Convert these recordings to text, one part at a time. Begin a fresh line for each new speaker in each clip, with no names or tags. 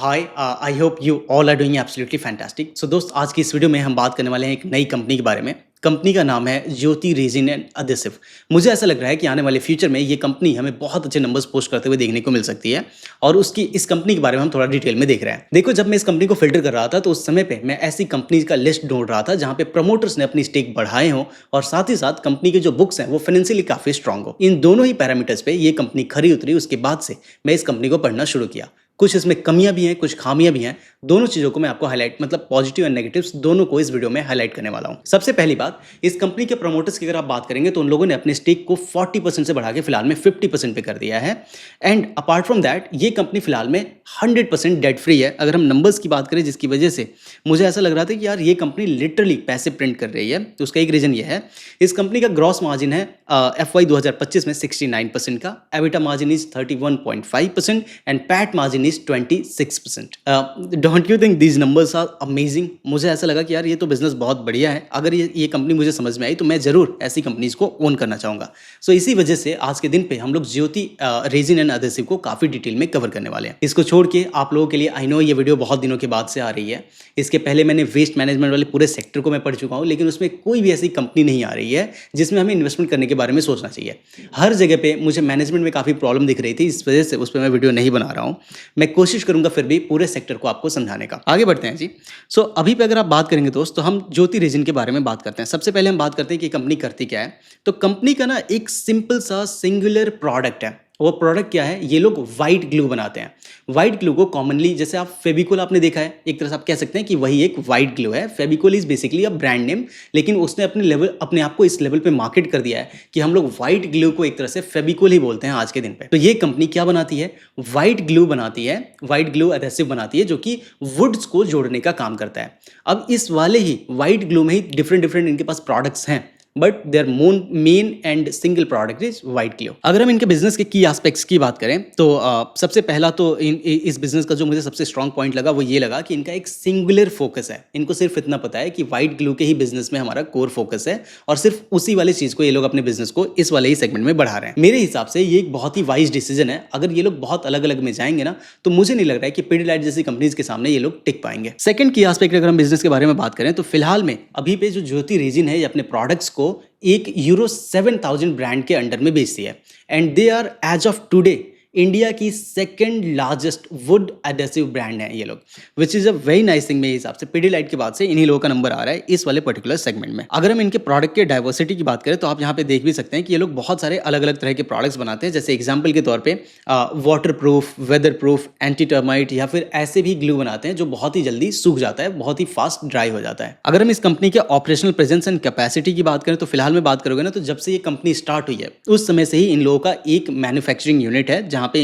Hi I hope you all are doing absolutely fantastic. So दोस्त, आज की इस वीडियो में हम बात करने वाले हैं एक नई कंपनी के बारे में। कंपनी का नाम है ज्योति रेजिन एंड अडेसिव। मुझे ऐसा लग रहा है कि आने वाले फ्यूचर में ये कंपनी हमें बहुत अच्छे नंबर्स पोस्ट करते हुए देखने को मिल सकती है और उसकी इस कंपनी के बारे में हम थोड़ा डिटेल में देख रहे हैं। देखो, जब मैं इस कंपनी को फिल्टर कर रहा था तो उस समय पे मैं ऐसी कंपनीज का लिस्ट ढूंढ रहा था जहां पे प्रमोटर्स ने अपनी स्टेक बढ़ाए हों और साथ ही साथ कंपनी के जो बुक्स हैं वो फाइनेंशियली काफी स्ट्रांग हो। इन दोनों ही पैरामीटर्स पे ये कंपनी खरी उतरी। उसके बाद से मैं इस कंपनी को पढ़ना शुरू किया। कुछ इसमें कमियां भी हैं, कुछ खामियां भी हैं। दोनों चीजों को मैं आपको हाईलाइट, मतलब पॉजिटिव एंड नेगेटिव्स दोनों को इस वीडियो में हाईलाइट करने वाला हूं। सबसे पहली बात, इस कंपनी के प्रमोटर्स की अगर आप बात करेंगे तो उन लोगों ने अपने स्टेक को 40% से बढ़ा के फिलहाल में 50% पे कर दिया है। एंड अपार्ट फ्रॉम दैट, ये कंपनी फिलहाल में 100% डेट फ्री है। अगर हम नंबर्स की बात करें, जिसकी वजह से मुझे ऐसा लग रहा था कि यार ये कंपनी लिटरली पैसे प्रिंट कर रही है, तो उसका एक रीजन ये है, इस कंपनी का ग्रॉस मार्जिन है FY 2025 में 69% का, EBITDA margin is 31.5% and PAT margin is 26%। Don't you think these numbers are amazing? मुझे ऐसा लगा कि यार ये तो बिजनेस बहुत बढ़िया है। अगर ये कंपनी मुझे समझ में आई तो मैं जरूर ऐसी कंपनीज को ओन करना चाहूंगा। सो इसी वजह से आज के दिन पे हम लोग ज्योति रेजिन एंड अडेसिव को काफी डिटेल में कवर करने वाले हैं। इसको छोड़ के आप लोगों के लिए, आई नो ये वीडियो बहुत दिनों के बाद से आ रही है। इसके पहले मैंने वेस्ट मैनेजमेंट वाले पूरे सेक्टर को मैं पढ़ चुका हूँ, लेकिन उसमें कोई भी ऐसी कंपनी नहीं आ रही है जिसमें हमें इन्वेस्टमेंट करने के बारे में सोचना चाहिए। हर जगह पे मुझे मैनेजमेंट में काफी प्रॉब्लम दिख रही थी, इस वजह से उस पर मैं वीडियो नहीं बना रहा हूँ। मैं कोशिश करूंगा फिर भी पूरे सेक्टर को आपको समझाने का। आगे बढ़ते हैं जी। सो अभी पे अगर आप बात करेंगे दोस्त, तो हम ज्योति रेजिन के बारे में बात करते हैं। सबसे पहले हम बात करते हैं कि कंपनी करती क्या है। तो कंपनी का ना एक सिंपल सा सिंगुलर प्रोडक्ट है। वो प्रोडक्ट क्या है? ये लोग व्हाइट ग्लू बनाते हैं। व्हाइट ग्लू को कॉमनली, जैसे आप फेविकोल आपने देखा है, एक तरह से आप कह सकते हैं कि वही एक व्हाइट ग्लू है। Fevicol is basically a brand name, लेकिन उसने अपने आप को इस लेवल पे मार्केट कर दिया है कि हम लोग व्हाइट ग्लू को एक तरह से फेविकोल ही बोलते हैं आज के दिन पे। तो ये कंपनी क्या बनाती है? व्हाइट ग्लू बनाती है, व्हाइट ग्लू एडहेसिव बनाती है, जो कि वुड्स को जोड़ने का काम करता है। अब इस वाले ही व्हाइट ग्लू में ही डिफरेंट इनके पास प्रोडक्ट्स हैं, but their main and single product is white glue. अगर हम इनके बिजनेस के की एस्पेक्ट्स की बात करें तो सबसे पहला तो इस बिजनेस का जो मुझे सबसे स्ट्रॉन्ग पॉइंट लगा वो ये लगा कि इनका एक सिंगुलर फोकस है। इनको सिर्फ इतना पता है कि व्हाइट ग्लू के ही बिजनेस में हमारा कोर फोकस है और सिर्फ उसी वाली चीज को ये लोग अपने बिजनेस को इस वाले ही सेगमेंट में बढ़ा रहे हैं। मेरे हिसाब से ये एक बहुत ही वाइज डिसीजन है। अगर ये लोग बहुत अलग अलग में जाएंगे ना, तो मुझे नहीं लग रहा है कि पिडिलाइट जैसी कंपनीज के सामने ये लोग टिक पाएंगे। सेकंड की एस्पेक्ट अगर हम बिजनेस के बारे में बात करें तो फिलहाल में अभी पे जो ज्योति रेजिन है, ये अपने प्रोडक्ट्स को एक यूरो 7000 ब्रांड के अंडर में बेचती है। And they are as of today India की second largest wood adhesive brand है ये लोग, which is a very nice thing. मेरे हिसाब से पिडिलाइट के बाद से इन्हीं लोगों का नंबर आ रहा है इस वाले पर्टिकुलर सेगमेंट में। अगर हम इनके प्रोडक्ट के डाइवर्सिटी की बात करें तो आप यहाँ पे देख भी सकते हैं कि ये लोग बहुत सारे अलग अलग तरह के प्रोडक्ट्स बनाते हैं। जैसे एग्जाम्पल के तौर पे waterproof, weatherproof, anti termite, या फिर ऐसे भी ग्लू बनाते हैं जो बहुत ही जल्दी सूख जाता है, बहुत ही फास्ट ड्राई हो जाता है। अगर हम इस कंपनी के ऑपरेशनल प्रेजेंस एंड कैपेसिटी की बात करें तो फिलहाल में बात करोगे ना, तो जब से ये कंपनी स्टार्ट हुई है उस समय से ही इन लोगों का एक मैन्युफैक्चरिंग यूनिट है, जहाँ पे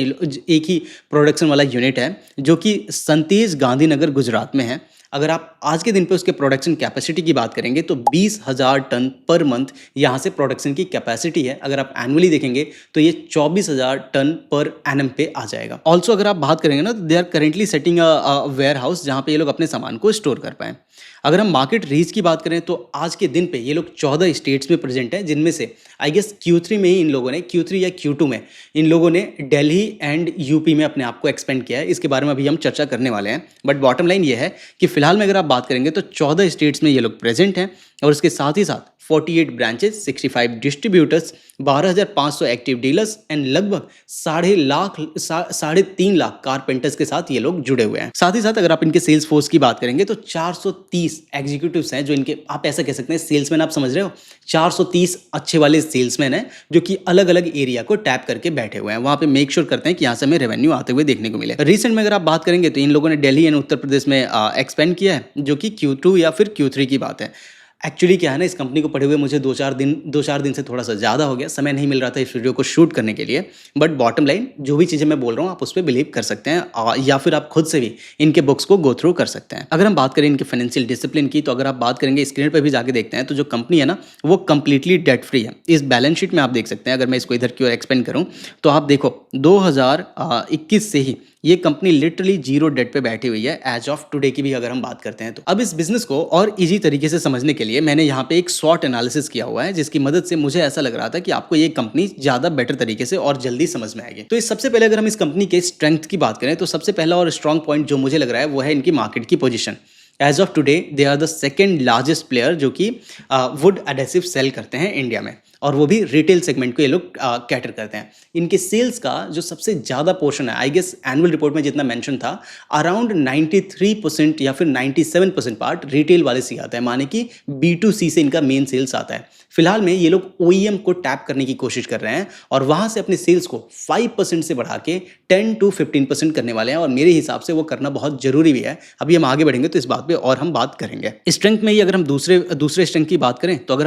एक ही प्रोडक्शन वाला यूनिट है, जो कि संतेज गांधीनगर गुजरात में है। अगर आप आज के दिन पे उसके प्रोडक्शन कैपेसिटी की बात करेंगे तो 20,000 टन पर मंथ यहाँ से प्रोडक्शन की कैपेसिटी है। अगर आप एनुअली देखेंगे तो ये 24,000 टन पर एनम पे आ जाएगा। ऑल्सो अगर आप बात करेंगे ना, तो they are currently setting a warehouse जहाँ पे ये लोग अपने सामान को स्टोर कर पाए। अगर हम मार्केट रीच की बात करें तो आज के दिन पे ये लोग 14 स्टेट्स में प्रेजेंट हैं, जिनमें से आई गेस Q3 में ही इन लोगों ने, Q3 या Q2 में इन लोगों ने दिल्ली एंड यूपी में अपने आप को एक्सपेंड किया है। इसके बारे में अभी हम चर्चा करने वाले हैं, बट बॉटम लाइन ये है कि फिलहाल में अगर आप बात करेंगे तो 14 स्टेट्स में ये लोग प्रेजेंट हैं और इसके साथ ही साथ 48 branches, 65 distributors, 12,500 active dealers and लगभग 3.5 लाख कारपेंटर्स के साथ ये लोग जुड़े हुए हैं। साथ ही साथ अगर आप इनके सेल्स फोर्स की बात करेंगे तो 430 एग्जीक्यूटिव्स हैं, जो इनके, आप ऐसा कह सकते हैं सेल्समैन, आप समझ रहे हो, 430 अच्छे वाले सेल्समैन हैं जो कि अलग अलग एरिया को टैप करके बैठे हुए हैं। वहां पे मेक श्योर करते हैं कि यहाँ से हमें रेवेन्यू आते हुए देखने को मिले। रिसेंट में अगर आप बात करेंगे तो इन लोगों ने दिल्ली एंड उत्तर प्रदेश में एक्सपेंड किया है, जो कि Q2 या फिर Q3 की बात है। एक्चुअली क्या है ना, इस कंपनी को पढ़े हुए मुझे दो चार दिन से थोड़ा सा ज़्यादा हो गया, समय नहीं मिल रहा था इस वीडियो को शूट करने के लिए। बट बॉटम लाइन, जो भी चीज़ें मैं बोल रहा हूँ आप उस पर बिलीव कर सकते हैं, या फिर आप खुद से भी इनके बुक्स को गो थ्रू कर सकते हैं। अगर हम बात करें इनके फाइनेंशियल डिसिप्लिन की, तो अगर आप बात करेंगे, स्क्रीन पर भी जाके देखते हैं, तो जो कंपनी है ना वो कंप्लीटली डेट फ्री है। इस बैलेंस शीट में आप देख सकते हैं, अगर मैं इसको इधर की ओर एक्सपेंड करूँ तो आप देखो 2021 से ही ये कंपनी लिटरली जीरो डेट पे बैठी हुई है एज ऑफ टुडे की भी अगर हम बात करते हैं तो। अब इस बिजनेस को और इजी तरीके से समझने के लिए मैंने यहाँ पे एक स्वॉट एनालिसिस किया हुआ है, जिसकी मदद से मुझे ऐसा लग रहा था कि आपको ये कंपनी ज़्यादा बेटर तरीके से और जल्दी समझ में आएगी। तो इस सबसे पहले अगर हम इस कंपनी के स्ट्रेंथ की बात करें तो सबसे पहला और स्ट्रॉन्ग पॉइंट जो मुझे लग रहा है वो है इनकी मार्केट की position. As of today they are the second largest player जो कि वुड एडेसिव सेल करते हैं इंडिया में, और वो भी रिटेल सेगमेंट को ये लोग कैटर करते हैं। इनके सेल्स का जो सबसे ज़्यादा पोर्शन है, आई गेस एनुअल रिपोर्ट में जितना मेंशन था, अराउंड 93% या फिर 97% पार्ट रिटेल वाले से आता है, माने कि B2C से इनका मेन सेल्स आता है। फिलहाल में ये लोग OEM को टैप करने की कोशिश कर रहे हैं और वहां से अपने सेल्स को 5% से बढ़ा के 10 to 15% करने वाले हैं, और मेरे हिसाब से वो करना बहुत जरूरी भी है। अभी हम आगे बढ़ेंगे तो इस बात पे और हम बात करेंगे। स्ट्रेंथ में ही अगर हम दूसरे स्ट्रेंथ की बात करें तो अगर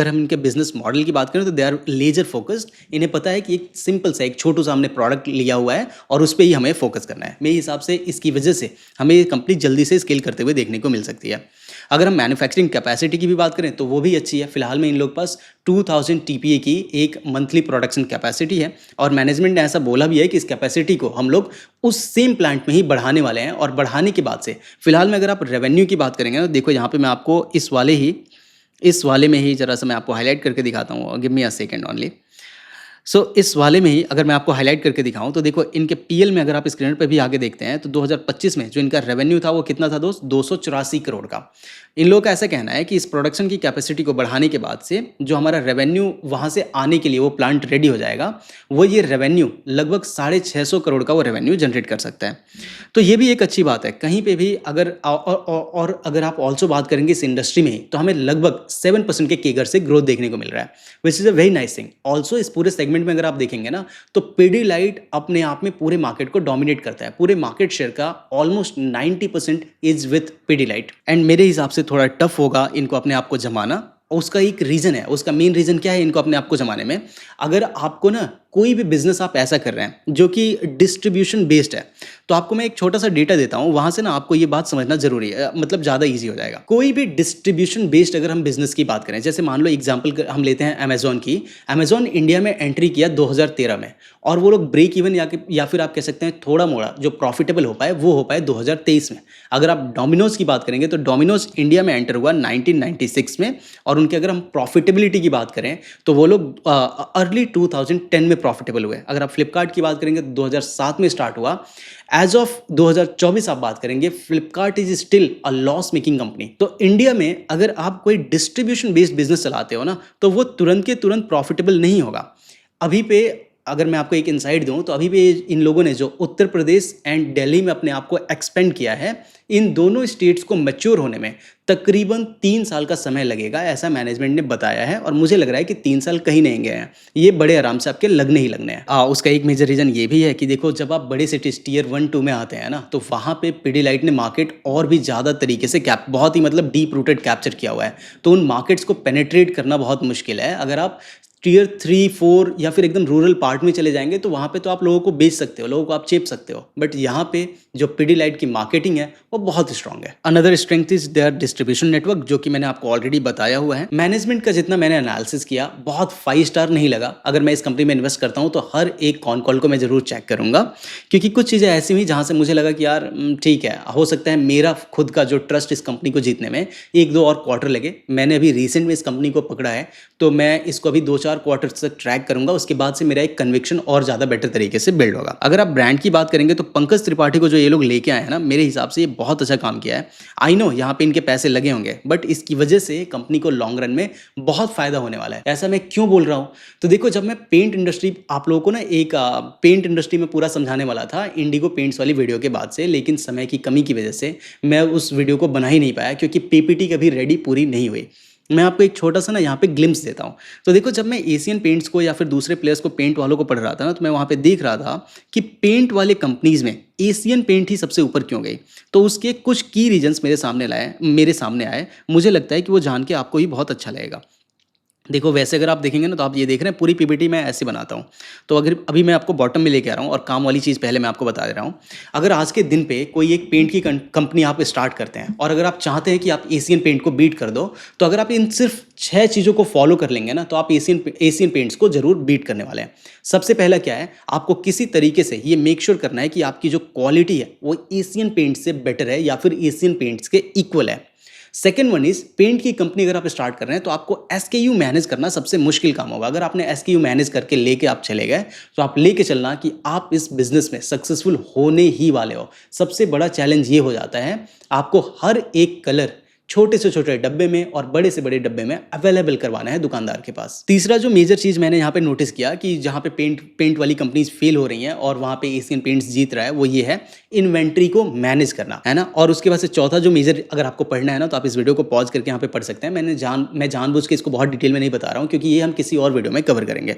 हम इनके बिजनेस मॉडल की बात करें तो दे आर लेजर फोकस्ड। इन्हें पता है कि एक सिंपल सा एक छोटू सा हमने प्रोडक्ट लिया हुआ है और उस पर ही हमें फोकस करना है। मेरे हिसाब से इसकी वजह से हमें ये कंपनी जल्दी से स्केल करते हुए देखने को मिल सकती है। अगर हम मैन्युफैक्चरिंग कैपेसिटी की भी बात करें तो वो भी अच्छी है। फिलहाल में इन लोग पास 2000 TPA की एक मंथली प्रोडक्शन कैपेसिटी है, और मैनेजमेंट ने ऐसा बोला भी है कि इस कैपेसिटी को हम लोग उस सेम प्लांट में ही बढ़ाने वाले हैं। और बढ़ाने के बाद से फिलहाल में अगर आप रेवेन्यू की बात करेंगे तो देखो यहाँ पे मैं आपको इस वाले में ही जरा सा मैं आपको हाईलाइट करके दिखाता हूँ। Give me a second only. इस वाले में ही अगर मैं आपको हाईलाइट करके दिखाऊं तो देखो इनके PL में अगर आप स्क्रीन पे भी आगे देखते हैं तो 2025 में जो इनका रेवेन्यू था वो कितना था दोस्त, 284 करोड़ का। इन लोगों का ऐसा कहना है कि इस प्रोडक्शन की कैपेसिटी को बढ़ाने के बाद से जो हमारा रेवेन्यू वहाँ से आने के लिए वो प्लांट रेडी हो जाएगा, वो ये रेवेन्यू लगभग 650 करोड़ का वो रेवेन्यू जनरेट कर सकता है। तो ये भी एक अच्छी बात है। कहीं पे भी अगर और अगर आप ऑल्सो बात करेंगे इस इंडस्ट्री में ही तो हमें लगभग 7% के केगर से ग्रोथ देखने को मिल रहा है, which is a very nice thing. Also इस पूरे सेगमेंट में अगर आप देखेंगे ना तो पिडिलाइट अपने आप में पूरे मार्केट को डोमिनेट करता है। पूरे मार्केट शेयर का almost 90% is with Pidilite, and मेरे हिसाब से थोड़ा टफ होगा इनको अपने आप को जमाना। उसका एक रीज़न है, उसका मेन रीज़न क्या है इनको अपने आप को जमाने में। अगर आपको ना कोई भी बिजनेस आप ऐसा कर रहे हैं जो कि डिस्ट्रीब्यूशन बेस्ड है, तो आपको मैं एक छोटा सा डेटा देता हूं, वहां से ना आपको ये बात समझना जरूरी है, मतलब ज़्यादा इजी हो जाएगा। कोई भी डिस्ट्रीब्यूशन बेस्ड अगर हम बिजनेस की बात करें, जैसे मान लो एग्जांपल हम लेते हैं अमेजोन की। अमेजोन इंडिया में एंट्री किया 2013 में, और वो लोग ब्रेक इवन या फिर आप कह सकते हैं थोड़ा मोड़ा जो प्रॉफिटेबल हो पाए वो हो पाए 2023 में। अगर आप डोमिनोज की बात करेंगे तो डोमिनोज इंडिया में एंटर हुआ 1996 में, और उनके अगर हम प्रॉफिटेबिलिटी की बात करें तो वो लोग अर्ली 2010 में प्रॉफिटेबल हुए। अगर आप फ्लिपकार्ट की बात करेंगे तो 2007 में स्टार्ट हुआ। एज ऑफ 2024 आप बात करेंगे, Flipkart is still a loss making company. तो इंडिया में अगर आप कोई डिस्ट्रीब्यूशन बेस्ड बिजनेस चलाते हो ना तो वो तुरंत के तुरंत प्रॉफिटेबल नहीं होगा। अभी पे अगर मैं आपको एक इनसाइट दूं तो अभी भी इन लोगों ने जो उत्तर प्रदेश एंड दिल्ली में अपने आप को एक्सपेंड किया है, इन दोनों स्टेट्स को मैच्योर होने में तकरीबन 3 साल का समय लगेगा, ऐसा मैनेजमेंट ने बताया है। और मुझे लग रहा है कि 3 साल कहीं नहीं गए हैं, ये बड़े आराम से आपके लगने ही लगने हैं। उसका एक मेजर रीज़न ये भी है कि देखो जब आप बड़े सिटीज टियर 1-2 में आते हैं ना तो वहाँ पे पिडिलाइट ने मार्केट और भी ज़्यादा तरीके से बहुत ही मतलब डीप रूटेड कैप्चर किया हुआ है। तो उन मार्केट्स को पेनेट्रेट करना बहुत मुश्किल है। अगर आप टियर 3-4 या फिर एकदम रूरल पार्ट में चले जाएंगे तो वहाँ पे तो आप लोगों को बेच सकते हो, लोगों को आप चेप सकते हो, बट यहाँ पे जो पिडिलाइट की मार्केटिंग है वो बहुत स्ट्रांग है। Another strength is there distribution network, जो कि मैंने आपको ऑलरेडी बताया हुआ है। मैनेजमेंट का जितना मैंने एनालिसिस किया बहुत 5 स्टार नहीं लगा। अगर मैं इस कंपनी में इन्वेस्ट करता हूँ तो हर एक कॉन कॉल को मैं जरूर चेक करूंगा, क्योंकि कुछ चीज़ें ऐसी हुई जहाँ से मुझे लगा कि यार ठीक है, हो सकता है मेरा खुद का जो ट्रस्ट इस कंपनी को जीतने में 1-2 और क्वार्टर लगे। मैंने अभी रिसेंट में इस कंपनी को पकड़ा है तो मैं इसको अभी 2-4 क्वार्टर तक ट्रैक करूंगा, उसके बाद से मेरा एक कन्विक्शन और ज़्यादा बेटर तरीके से बिल्ड होगा। अगर आप ब्रांड की बात करेंगे तो पंकज त्रिपाठी को जो ये लोग लेके आए हैं ना, मेरे हिसाब से ये बहुत अच्छा काम किया है। आई नो यहाँ पे इनके पैसे लगे होंगे, बट इसकी वजह से कंपनी को लॉन्ग रन में बहुत फायदा होने वाला है। ऐसा मैं क्यों बोल रहा हूँ, तो देखो जब मैं पेंट इंडस्ट्री आप लोगों को ना एक पेंट इंडस्ट्री में पूरा समझाने वाला था इंडिगो पेंट्स वाली वीडियो के बाद से, लेकिन समय की कमी की वजह से मैं उस वीडियो को बना ही नहीं पाया, क्योंकि PPT कभी रेडी पूरी नहीं हुई। मैं आपको एक छोटा सा ना यहाँ पे ग्लिम्स देता हूँ। तो देखो जब मैं एशियन पेंट्स को या फिर दूसरे प्लेयर्स को, पेंट वालों को पढ़ रहा था ना, तो मैं वहाँ पे देख रहा था कि पेंट वाले कंपनीज में एशियन पेंट ही सबसे ऊपर क्यों गई। तो उसके कुछ की रीजंस मेरे सामने आए। मुझे लगता है कि वो जान के आपको ही बहुत अच्छा लगेगा। देखो वैसे अगर आप देखेंगे ना तो आप ये देख रहे हैं पूरी पीपीटी मैं ऐसे बनाता हूँ। तो अगर अभी मैं आपको बॉटम में लेके आ रहा हूँ और काम वाली चीज़ पहले मैं आपको बता दे रहा हूँ। अगर आज के दिन पे कोई एक पेंट की कंपनी आप स्टार्ट करते हैं और अगर आप चाहते हैं कि आप एशियन पेंट को बीट कर दो, तो अगर आप इन सिर्फ 6 चीज़ों को फॉलो कर लेंगे ना तो आप एशियन पेंट्स को ज़रूर बीट करने वाले हैं। सबसे पहला क्या है, आपको किसी तरीके से ये मेक श्योर करना है कि आपकी जो क्वालिटी है वो एशियन पेंट से बेटर है या फिर एशियन पेंट्स के इक्वल है। सेकेंड वन इज, पेंट की कंपनी अगर आप स्टार्ट कर रहे हैं तो आपको एसकेयू मैनेज करना सबसे मुश्किल काम होगा। अगर आपने एसकेयू मैनेज करके लेके आप चले गए तो आप लेके चलना कि आप इस बिजनेस में सक्सेसफुल होने ही वाले हो। सबसे बड़ा चैलेंज ये हो जाता है, आपको हर एक कलर छोटे से छोटे डब्बे में और बड़े से बड़े डब्बे में अवेलेबल करवाना है दुकानदार के पास। तीसरा जो मेजर चीज मैंने यहाँ पे नोटिस किया कि जहाँ पे पेंट वाली कंपनीज फेल हो रही हैं और वहाँ पे एशियन पेंट्स जीत रहा है, वो ये है इन्वेंट्री को मैनेज करना, है ना। और उसके बाद से चौथा जो मेजर अगर आपको पढ़ना है ना तो आप इस वीडियो को पॉज करके यहाँ पे पढ़ सकते हैं। मैं जानबूझ के इसको बहुत डिटेल में नहीं बता रहा हूँ क्योंकि ये हम किसी और वीडियो में कवर करेंगे।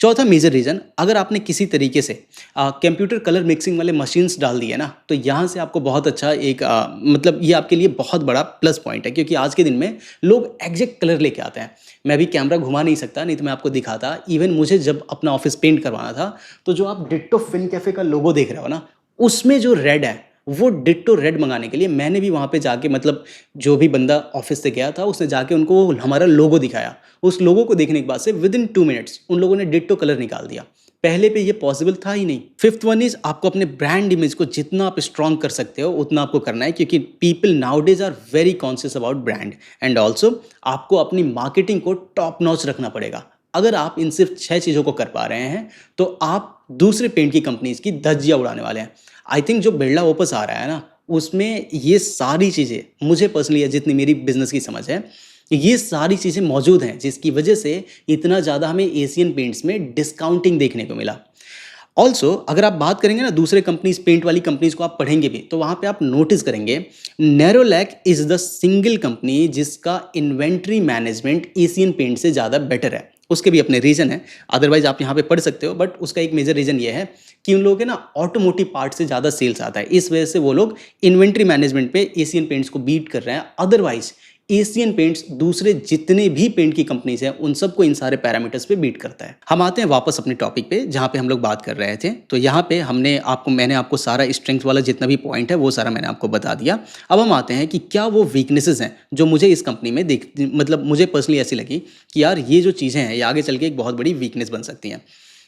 चौथा मेजर रीजन, अगर आपने किसी तरीके से कंप्यूटर कलर मिक्सिंग वाले मशीन्स डाल दिए ना तो यहाँ से आपको बहुत अच्छा एक मतलब ये आपके लिए बहुत बड़ा प्लस पॉइंट है, क्योंकि आज के दिन में लोग एग्जैक्ट कलर लेके आते हैं। मैं भी कैमरा घुमा नहीं सकता, नहीं तो मैं आपको दिखाता। इवन मुझे जब अपना ऑफिस पेंट करवाना था तो जो आप डिट्टो फिन कैफे का लोगो देख रहे हो ना, उसमें जो रेड है वो डिट्टो रेड मंगाने के लिए मैंने भी वहाँ पे जाके, मतलब जो भी बंदा ऑफिस से गया था उसने जाके उनको वो हमारा लोगो दिखाया। उस लोगो को देखने के बाद से विद इन 2 मिनट्स उन लोगों ने डिट्टो कलर निकाल दिया। पहले पे ये पॉसिबल था ही नहीं। फिफ्थ वन इज, आपको अपने ब्रांड इमेज को जितना आप स्ट्रॉन्ग कर सकते हो उतना आपको करना है, क्योंकि people nowadays are very conscious about brand. And also आपको अपनी मार्केटिंग को टॉप नॉच रखना पड़ेगा। अगर आप इन सिर्फ 6 चीज़ों को कर पा रहे हैं तो आप दूसरे पेंट की कंपनीज की धज्जियां उड़ाने वाले हैं। आई थिंक जो बिरला ओपस आ रहा है ना उसमें ये सारी चीज़ें, मुझे पर्सनली जितनी मेरी बिजनेस की समझ है, ये सारी चीज़ें मौजूद हैं जिसकी वजह से इतना ज़्यादा हमें एशियन पेंट्स में डिस्काउंटिंग देखने को मिला। ऑल्सो अगर आप बात करेंगे ना दूसरे कंपनीज, पेंट वाली कंपनीज को आप पढ़ेंगे भी तो वहाँ पे आप नोटिस करेंगे Nerolac is the single company जिसका इन्वेंट्री मैनेजमेंट एशियन पेंट से ज़्यादा बेटर है। उसके भी अपने रीज़न है, अदरवाइज आप यहाँ पे पढ़ सकते हो, बट उसका एक मेजर रीज़न ये है कि उन लोगों के ना ऑटोमोटिव पार्ट से ज़्यादा सेल्स आता है, इस वजह से वो लोग इन्वेंट्री मैनेजमेंट पे एशियन पेंट्स को बीट कर रहे हैं। अदरवाइज एशियन पेंट्स दूसरे जितने भी पेंट की कंपनीज हैं उन सबको इन सारे पैरामीटर्स पे बीट करता है। हम आते हैं वापस अपने टॉपिक पे जहाँ पे हम लोग बात कर रहे थे। तो यहाँ पे मैंने आपको सारा स्ट्रेंथ वाला जितना भी पॉइंट है वो सारा मैंने आपको बता दिया। अब हम आते हैं कि क्या वो वीकनेसेस हैं जो मुझे इस कंपनी में मतलब मुझे पर्सनली ऐसी लगी कि यार ये जो चीज़ें हैं ये आगे चल के एक बहुत बड़ी वीकनेस बन सकती हैं।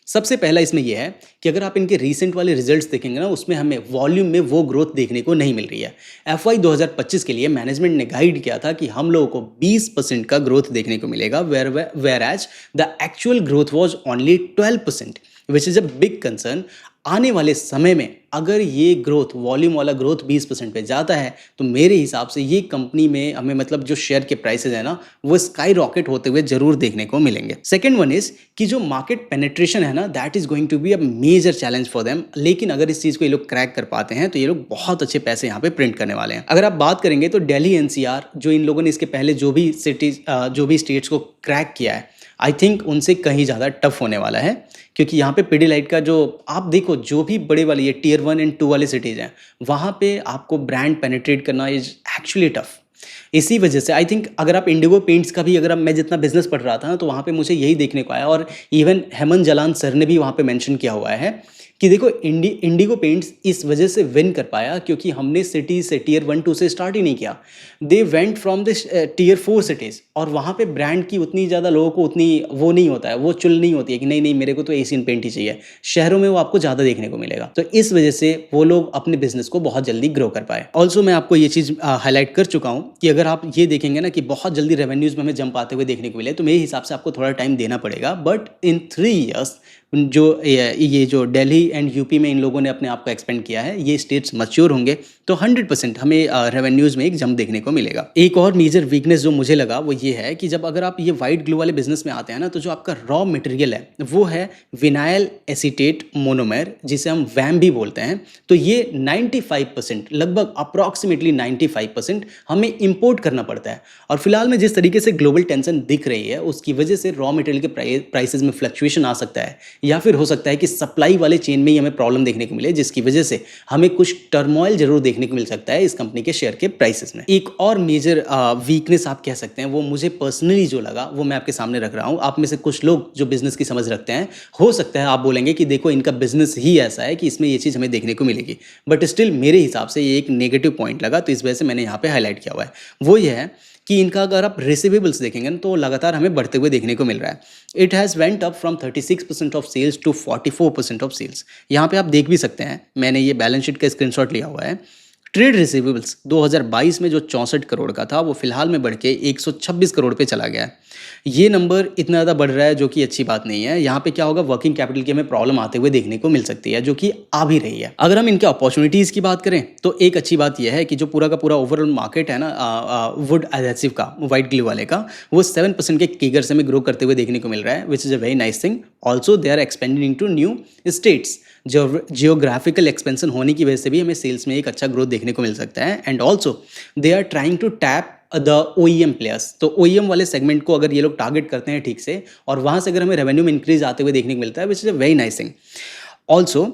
सबसे पहला इसमें यह है कि अगर आप इनके रीसेंट वाले रिजल्ट्स देखेंगे ना उसमें हमें वॉल्यूम में वो ग्रोथ देखने को नहीं मिल रही है। FY 2025 के लिए मैनेजमेंट ने गाइड किया था कि हम लोगों को 20% का ग्रोथ देखने को मिलेगा, whereas the actual growth was only 12%, which is a big concern. आने वाले समय में अगर ये ग्रोथ, वॉल्यूम वाला ग्रोथ 20% पे जाता है तो मेरे हिसाब से ये कंपनी में हमें मतलब जो शेयर के प्राइसेस है ना वो स्काई रॉकेट होते हुए जरूर देखने को मिलेंगे। सेकंड वन इज कि जो मार्केट पेनिट्रेशन है ना that is going to be a major challenge for them, लेकिन अगर इस चीज़ को ये लोग क्रैक कर पाते हैं तो ये लोग बहुत अच्छे पैसे यहाँ पे प्रिंट करने वाले हैं। अगर आप बात करेंगे तो दिल्ली NCR जो इन लोगों ने इसके पहले जो भी स्टेट्स को क्रैक किया है, आई थिंक उनसे कहीं ज़्यादा टफ होने वाला है, क्योंकि यहाँ पे पिडीलाइट का जो आप देखो जो भी बड़े वाले ये Tier 1 एंड 2 वाले सिटीज़ हैं वहाँ पे आपको ब्रांड पेनिट्रेट करना इज एक्चुअली टफ। इसी वजह से आई थिंक अगर आप इंडिगो पेंट्स का भी, अगर मैं जितना बिजनेस पढ़ रहा था ना तो वहाँ पे मुझे यही देखने को आया, और इवन हेमंत जालान सर ने भी वहाँ पे मेंशन किया हुआ है कि देखो इंडिगो पेंट्स इस वजह से विन कर पाया क्योंकि हमने सिटी से Tier 1 2 से स्टार्ट ही नहीं किया। They went from the Tier 4 cities, और वहाँ पे ब्रांड की उतनी ज़्यादा लोगों को उतनी वो नहीं होता है, वो चुल नहीं होती है कि नहीं नहीं मेरे को तो एशियन पेंट ही चाहिए। शहरों में वो आपको ज़्यादा देखने को मिलेगा, तो इस वजह से वो लोग अपने बिजनेस को बहुत जल्दी ग्रो कर पाए। ऑल्सो मैं आपको ये चीज़ हाईलाइट कर चुका हूँ कि अगर आप ये देखेंगे ना कि बहुत जल्दी रेवेन्यूज़ में हमें जंप आते हुए देखने को मिले तो मेरे हिसाब से आपको थोड़ा टाइम देना पड़ेगा, बट इन 3 ईयर्स जो ये जो दिल्ली एंड यूपी में इन लोगों ने अपने आप को एक्सपेंड किया है, ये स्टेट्स मैच्योर होंगे तो 100% हमें रेवेन्यूज़ में एक जंप देखने को मिलेगा। एक और मेजर वीकनेस जो मुझे लगा वो ये है कि जब अगर आप ये वाइट ग्लू वाले बिजनेस में आते हैं ना तो जो आपका रॉ मटेरियल है वो है विनाइल एसीटेट मोनोमर, जिसे हम वैम भी बोलते हैं। तो ये 95% लगभग अप्रॉक्सीमेटली 95% हमें इंपोर्ट करना पड़ता है, और फिलहाल में जिस तरीके से ग्लोबल टेंशन दिख रही है उसकी वजह से रॉ मटेरियल के प्राइसेस में फ्लक्चुएशन आ सकता है। या फिर हो सकता है कि सप्लाई वाले चेन में ही हमें प्रॉब्लम देखने को मिले, जिसकी वजह से हमें कुछ टर्मोइल ज़रूर देखने को मिल सकता है इस कंपनी के शेयर के प्राइसेस में। एक और मेजर वीकनेस आप कह सकते हैं, वो मुझे पर्सनली जो लगा वो मैं आपके सामने रख रहा हूँ। आप में से कुछ लोग जो बिज़नेस की समझ रखते हैं, हो सकता है आप बोलेंगे कि देखो इनका बिज़नेस ही ऐसा है कि इसमें ये चीज़ हमें देखने को मिलेगी, बट स्टिल मेरे हिसाब से ये एक नेगेटिव पॉइंट लगा, तो इस वजह से मैंने यहाँ पे हाईलाइट किया हुआ है। वो ये है कि इनका अगर आप रिसीवेबल्स देखेंगे ना, तो लगातार हमें बढ़ते हुए देखने को मिल रहा है। इट हैज़ वेंट up from 36% of sales to 44% of sales. यहाँ पे आप देख भी सकते हैं, मैंने ये बैलेंस शीट का स्क्रीनशॉट लिया हुआ है। ट्रेड रिसीवेबल्स 2022 में जो 64 करोड़ का था, वो फिलहाल में बढ़ के 126 करोड़ पे चला गया है। ये नंबर इतना ज़्यादा बढ़ रहा है, जो कि अच्छी बात नहीं है। यहाँ पे क्या होगा, वर्किंग कैपिटल की हमें प्रॉब्लम आते हुए देखने को मिल सकती है, जो कि आ भी रही है। अगर हम इनके अपॉर्चुनिटीज़ की बात करें, तो एक अच्छी बात यह है कि जो पूरा का पूरा ओवरऑल मार्केट है ना वुड एडहेसिव का, वाइट ग्लू वाले का, वो 7% के किगर से हमें ग्रो करते हुए देखने को मिल रहा है, which is a very nice thing. Also they are expanding to new states. Geographical expansion होने की वजह से भी हमें सेल्स में एक अच्छा ग्रोथ देखने को मिल सकता है। And also they are trying to tap the OEM players. तो OEM वाले सेगमेंट को अगर ये लोग टारगेट करते हैं ठीक से, और वहाँ से अगर हमें रेवेन्यू में इंक्रीज आते हुए देखने को मिलता है, which is a very nice thing. Also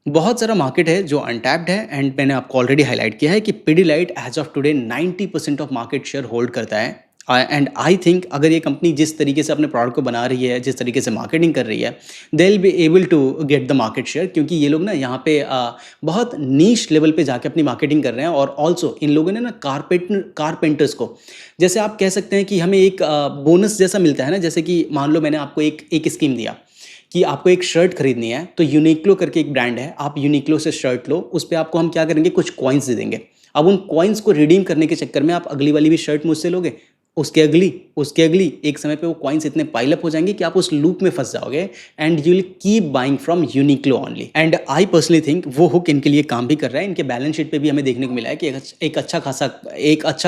बहुत सारा मार्केट है जो अनटैप्ड है, एंड मैंने आपको ऑलरेडी हाईलाइट किया है कि Pidilite as of today 90% of market share hold करता है। एंड आई थिंक अगर ये कंपनी जिस तरीके से अपने प्रोडक्ट को बना रही है, जिस तरीके से मार्केटिंग कर रही है, they will be able to get the market share, क्योंकि ये लोग ना यहाँ पे बहुत नीश लेवल पे जाके अपनी मार्केटिंग कर रहे हैं। और ऑल्सो इन लोगों ने ना कारपेंटर्स को, जैसे आप कह सकते हैं कि हमें एक बोनस जैसा मिलता है ना, जैसे कि मान लो मैंने आपको एक स्कीम दिया कि आपको एक शर्ट खरीदनी है, तो यूनिक्लो करके एक ब्रांड है, आप यूनिक्लो से शर्ट लो, उस पर आपको हम क्या करेंगे, कुछ कॉइन्स दे देंगे। अब उन कॉइन्स को रिडीम करने के चक्कर में आप अगली वाली भी शर्ट मुझसे लोगे, उसके अगली एक समय पे वो कॉइन्स इतने पाइल अप हो जाएंगे कि आप उस लूप में फंस जाओगे, and you will keep buying from Uniqlo only. And I personally think वो हुक इनके लिए काम भी कर रहा है। इनके बैलेंस शीट पे भी हमें देखने को मिला है कि एक अच्छा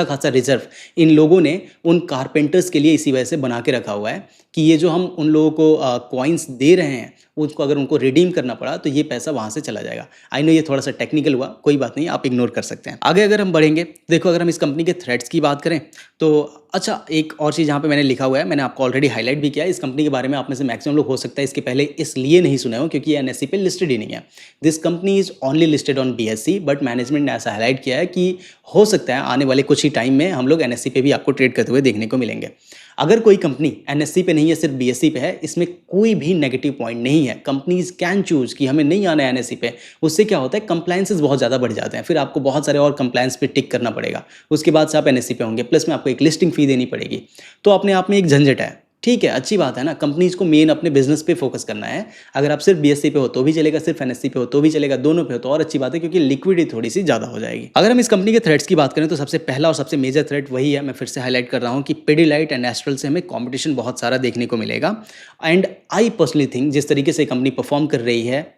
खासा रिजर्व इन लोगों ने उन कारपेंटर्स के लिए इसी वजह से बना के रखा हुआ है कि ये जो हम उन लोगों को कॉइन्स दे रहे हैं, उसको अगर उनको रिडीम करना पड़ा तो ये पैसा वहाँ से चला जाएगा। आई नो ये थोड़ा सा टेक्निकल हुआ, कोई बात नहीं, आप इग्नोर कर सकते हैं। आगे अगर हम बढ़ेंगे, देखो अगर हम इस कंपनी के थ्रेड्स की बात करें, तो अच्छा एक और चीज़ यहाँ पे मैंने लिखा हुआ है, मैंने आपको ऑलरेडी हाईलाइट भी किया है। इस कंपनी के बारे में आप में से मैक्सिमम लोग हो सकता है इसके पहले इसलिए नहीं सुने हो क्योंकि ये NSE पे लिस्टेड ही नहीं है। This company is only listed on BSE, but management ने ऐसा हाईलाइट किया है कि हो सकता है आने वाले कुछ ही टाइम में हम लोग NSE पे भी आपको ट्रेड करते हुए देखने को मिलेंगे। अगर कोई कंपनी NSE पे नहीं है, सिर्फ BSE पे है, इसमें कोई भी नेगेटिव पॉइंट नहीं है। कंपनीज कैन चूज कि हमें नहीं आना है NSE पे। उससे क्या होता है, कंप्लायंसेस बहुत ज़्यादा बढ़ जाते हैं, फिर आपको बहुत सारे और कंप्लायंस पे टिक करना पड़ेगा, उसके बाद से आप NSE पे होंगे, प्लस में आपको एक लिस्टिंग फी देनी पड़ेगी, तो अपने आप में एक झंझट है। ठीक है, अच्छी बात है ना, कंपनीज को मेन अपने बिजनेस पे फोकस करना है। अगर आप सिर्फ BSE पे हो तो भी चलेगा, सिर्फ NSE पे हो तो भी चलेगा, दोनों पे हो तो और अच्छी बात है, क्योंकि लिक्विडिटी थोड़ी सी ज़्यादा हो जाएगी। अगर हम इस कंपनी के थ्रेड्स की बात करें, तो सबसे पहला और सबसे मेजर थ्रेड वही है, मैं फिर से हाईलाइट कर रहा हूँ कि पिडिलाइट एंड एस्ट्रल से हमें कॉम्पिटिशन बहुत सारा देखने को मिलेगा। एंड आई पर्सनली थिंक जिस तरीके से कंपनी परफॉर्म कर रही है,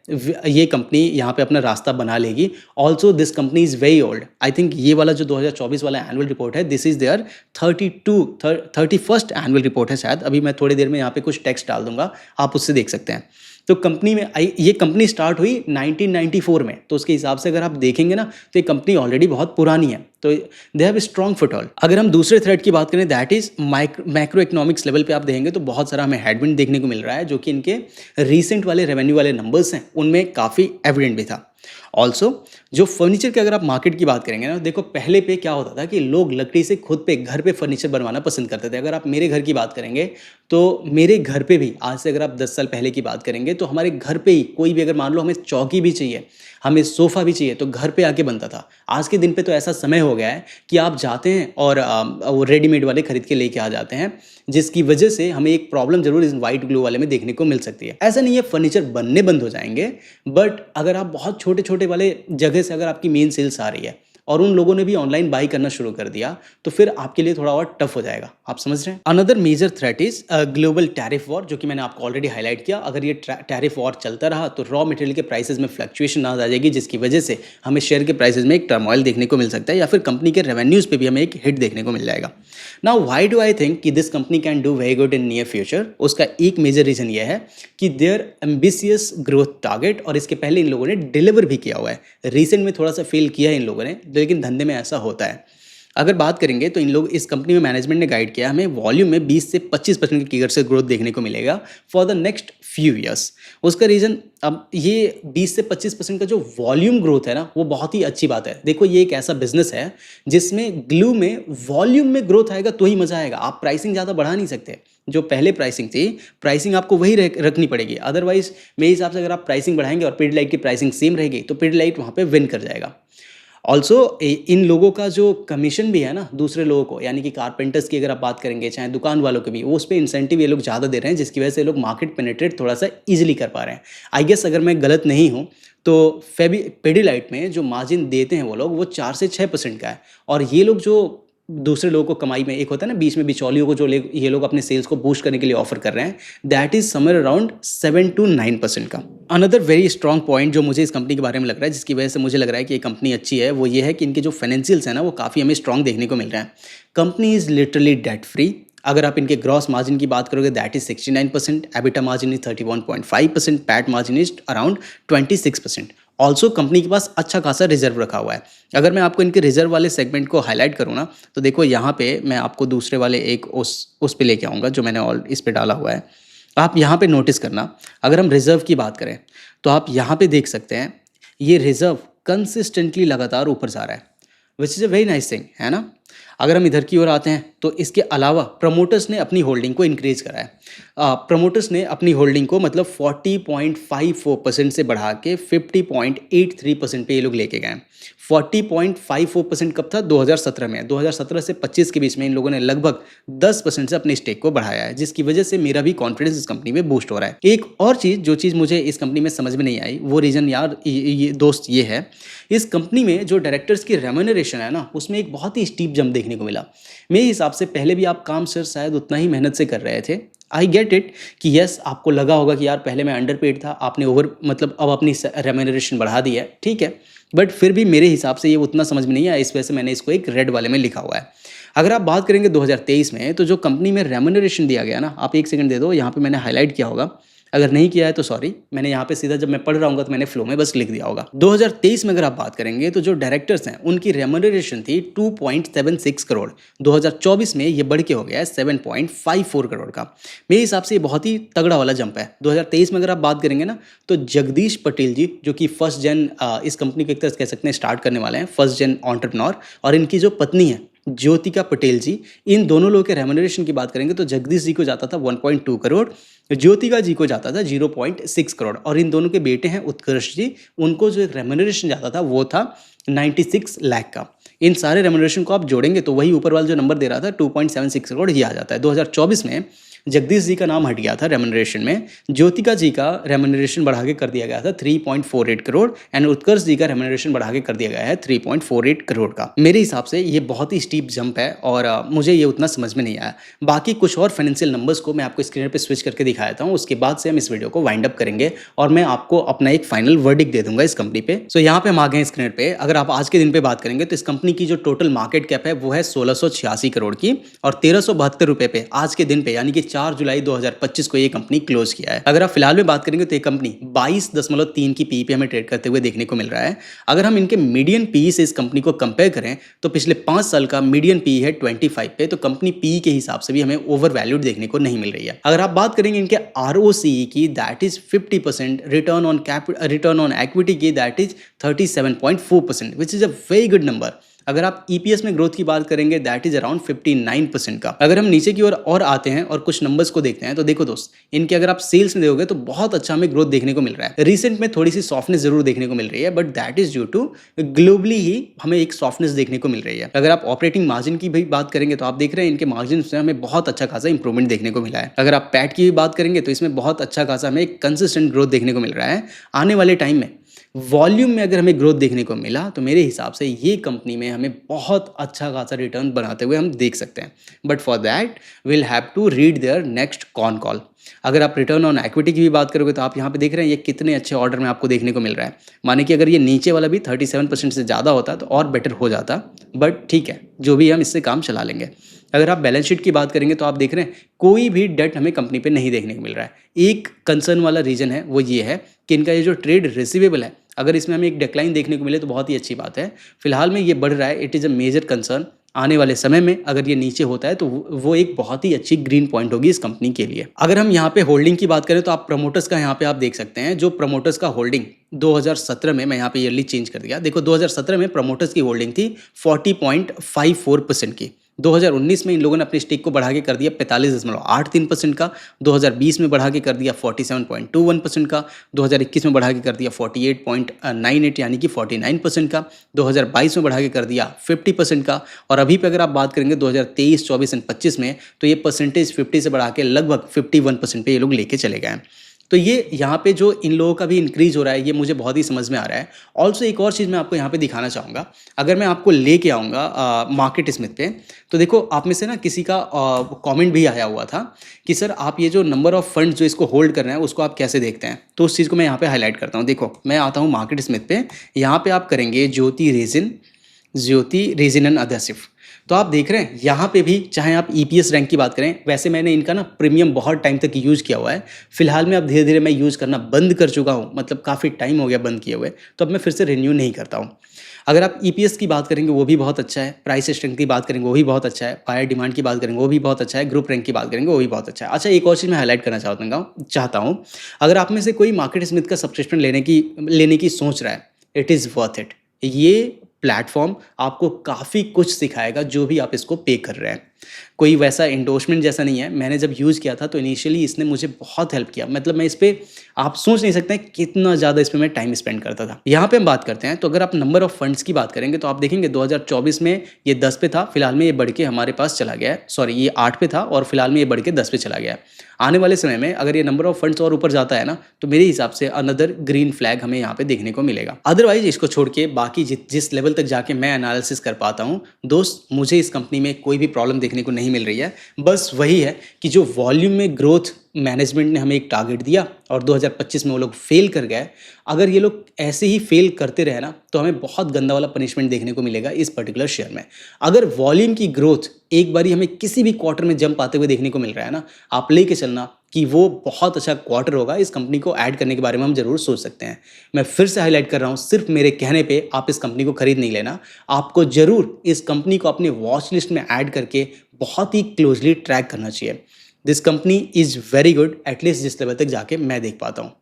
ये कंपनी यहाँ पे अपना रास्ता बना लेगी। Also this company is very old. I think ये वाला जो 2024 वाला एनुअल रिपोर्ट है, this is their 31st annual report है शायद। अभी मैं थोड़ी देर में यहाँ पे कुछ टेक्स्ट डाल दूंगा, आप उससे देख सकते हैं। तो कंपनी में ये कंपनी स्टार्ट हुई 1994 में, तो उसके हिसाब से अगर आप देखेंगे ना, तो ये कंपनी ऑलरेडी बहुत पुरानी है, तो दे हैव स्ट्रॉन्ग फुटहोल्ड। अगर हम दूसरे थ्रेड की बात करें, that is macro economics level पे आप देखेंगे तो बहुत सारा हमें हेडविंड देखने को मिल रहा है, जो कि इनके रीसेंट वाले रेवेन्यू वाले नंबर्स हैं उनमें काफ़ी एविडेंट भी था। ऑल्सो जो फर्नीचर की अगर आप मार्केट की बात करेंगे ना, देखो पहले पे क्या होता था कि लोग लकड़ी से खुद पे घर पे फर्नीचर बनवाना पसंद करते थे। अगर आप मेरे घर की बात करेंगे, तो मेरे घर पे भी आज से अगर आप 10 साल पहले की बात करेंगे, तो हमारे घर पे ही कोई भी, अगर मान लो हमें चौकी भी चाहिए, हमें सोफ़ा भी चाहिए, तो घर पे आके बनता था। आज के दिन पे तो ऐसा समय हो गया है कि आप जाते हैं और वो रेडीमेड वाले खरीद के लेके आ जाते हैं, जिसकी वजह से हमें एक प्रॉब्लम जरूर इस वाइट ग्लो वाले में देखने को मिल सकती है। ऐसा नहीं है फर्नीचर बनने बंद हो जाएंगे, बट अगर आप बहुत छोटे छोटे वाले जगह से अगर आपकी मेन सेल्स आ रही है और उन लोगों ने भी ऑनलाइन बाई करना शुरू कर दिया, तो फिर आपके लिए थोड़ा और टफ हो जाएगा। आप समझ रहे हैं। Another major threat is global tariff war, जो कि मैंने आपको ऑलरेडी हाईलाइट किया। अगर ये टैरिफ वॉर चलता रहा तो रॉ मटेरियल के प्राइसेस में फ्लक्चुएशन आ जाएगी, जिसकी वजह से हमें शेयर के प्राइसेस में एक टर्मोइल देखने को मिल सकता है, या फिर कंपनी के रेवेन्यूज पे भी हमें एक हिट देखने को मिल जाएगा। Now why do I think कि this company can do very good in near future? उसका एक मेजर रीजन यह है कि देयर एम्बिशियस ग्रोथ टारगेट, और इसके पहले इन लोगों ने डिलीवर भी किया हुआ है। रिसेंट में थोड़ा सा फेल किया है इन लोगों ने, लेकिन धंधे में ऐसा होता है। अगर बात करेंगे तो इन लोग इस कंपनी में मैनेजमेंट ने गाइड किया हमें वॉल्यूम में 20 से 25% की कीमत से ग्रोथ देखने को मिलेगा for the next few years. उसका रीज़न, अब ये 20 से 25% का जो वॉल्यूम ग्रोथ है ना, वो बहुत ही अच्छी बात है। देखो ये एक ऐसा बिजनेस है जिसमें ग्लू में वॉल्यूम में ग्रोथ आएगा तो ही मज़ा आएगा। आप प्राइसिंग ज़्यादा बढ़ा नहीं सकते। जो पहले प्राइसिंग थी, प्राइसिंग आपको वही रखनी पड़ेगी। अदरवाइज मेरे हिसाब से अगर आप प्राइसिंग बढ़ाएंगे और पिडिलाइट की प्राइसिंग सेम रहेगी तो पिडिलाइट वहाँ पे विन कर जाएगा। ऑल्सो इन लोगों का जो कमीशन भी है ना दूसरे लोगों को, यानी कि कारपेंटर्स की अगर आप बात करेंगे, चाहे दुकान वालों के भी, वो उस पर इंसेंटिव ये लोग ज़्यादा दे रहे हैं, जिसकी वजह से ये लोग मार्केट पेनिट्रेट थोड़ा सा ईजिली कर पा रहे हैं। आई गेस अगर मैं गलत नहीं हूँ तो पेडिलाइट में जो मार्जिन देते हैं वो लोग, वो 4 से 6% का है। और ये लोग जो दूसरे लोगों को कमाई में, एक होता है ना बीच में बिचौलियों को, जो ये लोग अपने सेल्स को बूस्ट करने के लिए ऑफर कर रहे हैं, that is somewhere around 7 to 9% का। अनदर वेरी स्ट्रॉन्ग पॉइंट जो मुझे इस कंपनी के बारे में लग रहा है, जिसकी वजह से मुझे लग रहा है कि ये कंपनी अच्छी है, वो ये है कि इनके जो फाइनेंशियल्स हैं ना, वो काफ़ी हमें स्ट्रॉन्ग देखने को मिल रहा है। Company is literally debt free. अगर आप इनके ग्रॉस मार्जिन की बात करोगे that is 69%, EBITDA margin is 31.5%, PAT margin is around 26%। Also company के पास अच्छा खासा रिजर्व रखा हुआ है। अगर मैं आपको इनके रिजर्व वाले सेगमेंट को हाईलाइट करूँ ना, तो देखो यहाँ पे मैं आपको दूसरे वाले एक उस पे लेके आऊँगा जो मैंने ऑल इस पे डाला हुआ है। आप यहाँ पे नोटिस करना, अगर हम रिजर्व की बात करें तो आप यहाँ पे देख सकते हैं ये रिजर्व कंसिस्टेंटली लगातार ऊपर जा रहा है, which is a very nice thing, है ना। अगर हम इधर की ओर आते हैं तो इसके अलावा प्रमोटर्स ने अपनी होल्डिंग को इंक्रीज करा है। प्रमोटर्स ने अपनी होल्डिंग को मतलब 40.54% से बढ़ा के 50.83% पे ये लोग लेके गए। 40.54% कब था? 2017 में। 2017 से 25 के बीच में इन लोगों ने लगभग 10% से अपने स्टेक को बढ़ाया है, जिसकी वजह से मेरा भी कॉन्फिडेंस इस कंपनी में बूस्ट हो रहा है। एक और चीज़, जो चीज़ मुझे इस कंपनी में समझ में नहीं आई, वो रीज़न यार ये दोस्त ये है, इस कंपनी में जो डायरेक्टर्स की रेम्यूनरेशन है ना, उसमें एक बहुत ही स्टीप जंप देखने को मिला। मेरे हिसाब से पहले भी आप काम सर शायद उतना ही मेहनत से कर रहे थे। आई गेट इट कि यस, आपको लगा होगा कि यार पहले मैं अंडर पेड था, आपने ओवर मतलब अब अपनी रेम्यूनरेशन बढ़ा दी है, ठीक है, बट फिर भी मेरे हिसाब से ये उतना समझ में नहीं आया। इस वजह से मैंने इसको एक रेड वाले में लिखा हुआ है। अगर आप बात करेंगे 2023 में, तो जो कंपनी में रेम्यूनरेशन दिया गया ना, आप एक सेकंड दे दो, यहाँ पे मैंने हाईलाइट किया होगा, अगर नहीं किया है तो सॉरी, मैंने यहाँ पे सीधा जब मैं पढ़ रहा हूँ तो मैंने फ्लो में बस लिख दिया होगा। 2023 में अगर आप बात करेंगे तो जो डायरेक्टर्स हैं उनकी रेम्यूनरेशन थी 2.76 करोड़। 2024 में ये बढ़ के हो गया है 7.54 करोड़ का। मेरे हिसाब से ये बहुत ही तगड़ा वाला जंप है। 2023 में अगर आप बात करेंगे ना, तो जगदीश पटेल जी, जो कि फर्स्ट जेन इस कंपनी को एक तरह कह सकते हैं स्टार्ट करने वाले हैं, फर्स्ट जेन एंटरप्रेन्योर, और इनकी जो पत्नी है ज्योतिका पटेल जी, इन दोनों लोगों के रेम्यूनरेशन की बात करेंगे तो जगदीश जी को जाता था 1.2 करोड़, ज्योतिका जी को जाता था 0.6 करोड़, और इन दोनों के बेटे हैं उत्कर्ष जी, उनको जो रेम्यूनरेशन जाता था वो था 96 लाख का। इन सारे रेम्यूनरेशन को आप जोड़ेंगे तो वही ऊपर वाला जो नंबर दे रहा था 2.76 करोड़ ये आ जाता है। 2024 में जगदीश जी का नाम हट गया था रेम्यूनरेशन में, ज्योतिका जी का रेम्यूनरेशन बढ़ा के कर दिया गया था 3.48 करोड़, एंड उत्कर्ष जी का रेम्यूनरेशन बढ़ा के कर दिया गया है 3.48 करोड़ का। मेरे हिसाब से ये बहुत ही स्टीप जंप है और मुझे ये उतना समझ में नहीं आया। बाकी कुछ और फाइनेंशियल नंबर्स को मैं आपको स्क्रीन पे स्विच करके दिखा देता हूँ, उसके बाद से हम इस वीडियो को वाइंड अप करेंगे और मैं आपको अपना एक फाइनल वर्डिक्ट दे दूंगा इस कंपनी पे। सो यहाँ पे हम आ गए स्क्रीन पे। अगर आप आज के दिन पे बात करेंगे तो इस कंपनी की जो टोटल मार्केट कैप है वो है 1686 करोड़ की, और 1372 रुपए पे आज के दिन पे यानी कि 4 जुलाई 2025 को ये कंपनी क्लोज किया है। अगर आप फिलहाल में बात करेंगे तो ये कंपनी 22.3 की पीई पे हमें ट्रेड करते हुए देखने को मिल रहा है। अगर हम इनके मीडियन पीई से इस कंपनी को कंपेयर करें तो पिछले 5 साल का मीडियन पीई है 25 पे, तो कंपनी पीई के हिसाब से भी हमें ओवर वैल्यूड देखने को नहीं मिल रही है। अगर आप बात करेंगे इनके आरओसीई की, that is 50%, return on equity की, that is 37.4%, which is a very good number. अगर आप ईपीएस में ग्रोथ की बात करेंगे दैट इज अराउंड 59% का। अगर हम नीचे की ओर और आते हैं और कुछ नंबर्स को देखते हैं तो देखो दोस्त, इनके अगर आप सेल्स में देखोगे तो बहुत अच्छा हमें ग्रोथ देखने को मिल रहा है। रिसेंट में थोड़ी सी सॉफ्टनेस जरूर देखने को मिल रही है, but that is due to globally ही हमें एक सॉफ्टनेस देखने को मिल रही है। अगर आप ऑपरेटिंग मार्जिन की भी बात करेंगे तो आप देख रहे हैं इनके मार्जिन में हमें बहुत अच्छा खासा इंप्रूवमेंट देखने को मिला है। अगर आप पैट की भी बात करेंगे तो इसमें बहुत अच्छा खासा हमें कंसिस्टेंट ग्रोथ देखने को मिल रहा है। आने वाले टाइम में वॉल्यूम में अगर हमें ग्रोथ देखने को मिला तो मेरे हिसाब से ये कंपनी में हमें बहुत अच्छा खासा रिटर्न बनाते हुए हम देख सकते हैं, but for that will have to read their next con call. अगर आप रिटर्न ऑन इक्विटी की भी बात करोगे तो आप यहाँ पे देख रहे हैं ये कितने अच्छे ऑर्डर में आपको देखने को मिल रहा है। माने कि अगर ये नीचे वाला भी 37% से ज़्यादा होता तो और बेटर हो जाता, बट ठीक है, जो भी हम इससे काम चला लेंगे। अगर आप बैलेंस शीट की बात करेंगे तो आप देख रहे हैं कोई भी डेट हमें कंपनी पे नहीं देखने को मिल रहा है। एक कंसर्न वाला रीजन है वो ये है कि इनका ये जो ट्रेड रिसीवेबल है, अगर इसमें हमें एक डिक्लाइन देखने को मिले तो बहुत ही अच्छी बात है। फिलहाल में ये बढ़ रहा है, it is a major concern. आने वाले समय में अगर ये नीचे होता है तो वो एक बहुत ही अच्छी ग्रीन पॉइंट होगी इस कंपनी के लिए। अगर हम यहाँ पे होल्डिंग की बात करें तो आप प्रमोटर्स का यहाँ पे आप देख सकते हैं, जो प्रमोटर्स का होल्डिंग 2017 में, मैं यहाँ पे ईयरली चेंज कर दिया, देखो 2017 में प्रमोटर्स की होल्डिंग थी 40.54% की। 2019 में इन लोगों ने अपनी स्टेक को बढ़ा के कर दिया 45.83% का, 2020 में बढ़ा के कर दिया 47.21% का, 2021 में बढ़ा के कर दिया 48.98 यानी कि 49% का, 2022 में बढ़ा के कर दिया 50% का, और अभी पे अगर आप बात करेंगे 2023, 24 एंड 25 में, तो ये परसेंटेज 50 से बढ़ा के लगभग 51% पे ये लोग लेके चले गए हैं। तो ये यहाँ पे जो इन लोगों का भी इंक्रीज हो रहा है, ये मुझे बहुत ही समझ में आ रहा है। ऑल्सो एक और चीज़ मैं आपको यहाँ पे दिखाना चाहूँगा, अगर मैं आपको लेके आऊँगा मार्केट स्मिथ पे, तो देखो आप में से ना किसी का कमेंट भी आया हुआ था कि सर आप ये जो नंबर ऑफ फंड्स जो इसको होल्ड कर रहे हैं उसको आप कैसे देखते हैं, तो उस चीज़ को मैं यहाँ पे हाईलाइट करता हूँ। देखो मैं आता हूँ मार्केट स्मिथ पे, यहाँ पे आप करेंगे ज्योति रेजिन एंड अडेसिव, तो आप देख रहे हैं यहाँ पे भी, चाहे आप ईपीएस रैंक की बात करें, वैसे मैंने इनका ना प्रीमियम बहुत टाइम तक यूज़ किया हुआ है। फिलहाल में अब धीरे धीरे मैं यूज़ करना बंद कर चुका हूँ, मतलब काफ़ी टाइम हो गया बंद किए हुए, तो अब मैं फिर से रिन्यू नहीं करता हूँ। अगर आप ईपीएस की बात करेंगे वो भी बहुत अच्छा है, प्राइस स्ट्रेंथ की बात करेंगे वो भी बहुत अच्छा है, बायर डिमांड की बात करेंगे वो भी बहुत अच्छा है, ग्रुप रैंक की बात करेंगे वो भी बहुत अच्छा है। अच्छा एक और चीज़ मैं हाईलाइट करना चाहता हूँ, अगर आप में से कोई मार्केट स्मिथ का सब्सक्रिप्शन लेने की सोच रहा है, इट इज़ वर्थ इट। ये प्लेटफॉर्म आपको काफ़ी कुछ सिखाएगा जो भी आप इसको पे कर रहे हैं। कोई वैसा एंडोर्समेंट जैसा नहीं है, मैंने जब यूज़ किया था तो इनिशियली इसने मुझे बहुत हेल्प किया, मतलब मैं इस पे, आप सोच नहीं सकते हैं कितना ज़्यादा इस पे मैं टाइम स्पेंड करता था। यहाँ पे हम बात करते हैं, तो अगर आप नंबर ऑफ फंड्स की बात करेंगे तो आप देखेंगे 2024 में ये 10 पे था, फिलहाल में ये बढ़ के हमारे पास चला गया है, सॉरी ये 8 पे था और फिलहाल में ये बढ़ के 10 पे चला गया है। आने वाले समय में अगर ये नंबर ऑफ फंड्स और ऊपर जाता है ना, तो मेरे हिसाब से अनदर ग्रीन फ्लैग हमें यहाँ पे देखने को मिलेगा। अदरवाइज इसको छोड़ के बाकी जिस लेवल तक जाके मैं एनालिसिस कर पाता हूँ दोस्त, मुझे इस कंपनी में कोई भी प्रॉब्लम देखने को नहीं मिल रही है। बस वही है कि जो वॉल्यूम में ग्रोथ मैनेजमेंट ने हमें एक टारगेट दिया और 2025 में वो लोग फेल कर गए। अगर ये लोग ऐसे ही फेल करते रहे ना, तो हमें बहुत गंदा वाला पनिशमेंट देखने को मिलेगा इस पर्टिकुलर शेयर में। अगर वॉल्यूम की ग्रोथ एक बारी हमें किसी भी क्वार्टर में जंप आते हुए देखने को मिल रहा है ना, आप लेके चलना कि वो बहुत अच्छा क्वार्टर होगा, इस कंपनी को ऐड करने के बारे में हम जरूर सोच सकते हैं। मैं फिर से हाईलाइट कर रहा हूँ, सिर्फ मेरे कहने पे आप इस कंपनी को खरीद नहीं लेना, आपको जरूर इस कंपनी को अपने वॉच लिस्ट में ऐड करके बहुत ही क्लोजली ट्रैक करना चाहिए। This company is very good, at least जिस लेवल तक जाके मैं देख पाता हूँ।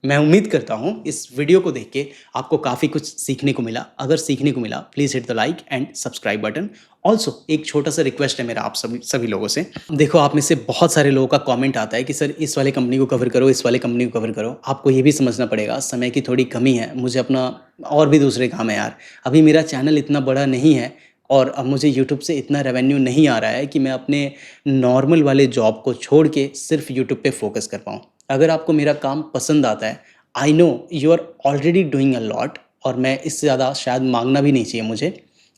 मैं उम्मीद करता हूँ इस वीडियो को देख के आपको काफ़ी कुछ सीखने को मिला। अगर सीखने को मिला please hit the like and subscribe button. Also एक छोटा सा रिक्वेस्ट है मेरा आप सभी लोगों से, देखो आप में से बहुत सारे लोगों का कमेंट आता है कि सर इस वाले कंपनी को कवर करो, इस वाले कंपनी को कवर करो। आपको ये भी समझना पड़ेगा समय की थोड़ी कमी है, मुझे अपना और भी दूसरे काम है यार। अभी मेरा चैनल इतना बड़ा नहीं है और अब मुझे यूट्यूब से इतना रेवेन्यू नहीं आ रहा है कि मैं अपने नॉर्मल वाले जॉब को छोड़ के सिर्फ यूट्यूब पे फोकस कर पाऊँ। अगर आपको मेरा काम पसंद आता है, I know you are already doing a lot, और मैं इससे ज़्यादा शायद मांगना भी नहीं चाहिए मुझे,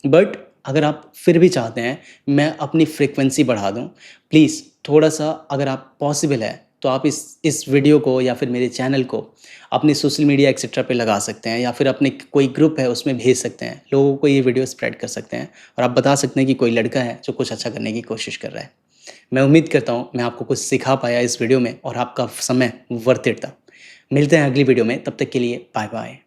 बट अगर आप फिर भी चाहते हैं मैं अपनी फ्रीक्वेंसी बढ़ा दूं, प्लीज़ थोड़ा सा अगर आप पॉसिबल है तो आप इस वीडियो को या फिर मेरे चैनल को अपने सोशल मीडिया एक्सेट्रा पे लगा सकते हैं, या फिर अपने कोई ग्रुप है उसमें भेज सकते हैं, लोगों को ये वीडियो स्प्रेड कर सकते हैं और आप बता सकते हैं कि कोई लड़का है जो कुछ अच्छा करने की कोशिश कर रहा है। मैं उम्मीद करता हूँ मैं आपको कुछ सिखा पाया इस वीडियो में और आपका समय वर्थ इट था। मिलते हैं अगली वीडियो में, तब तक के लिए बाय बाय।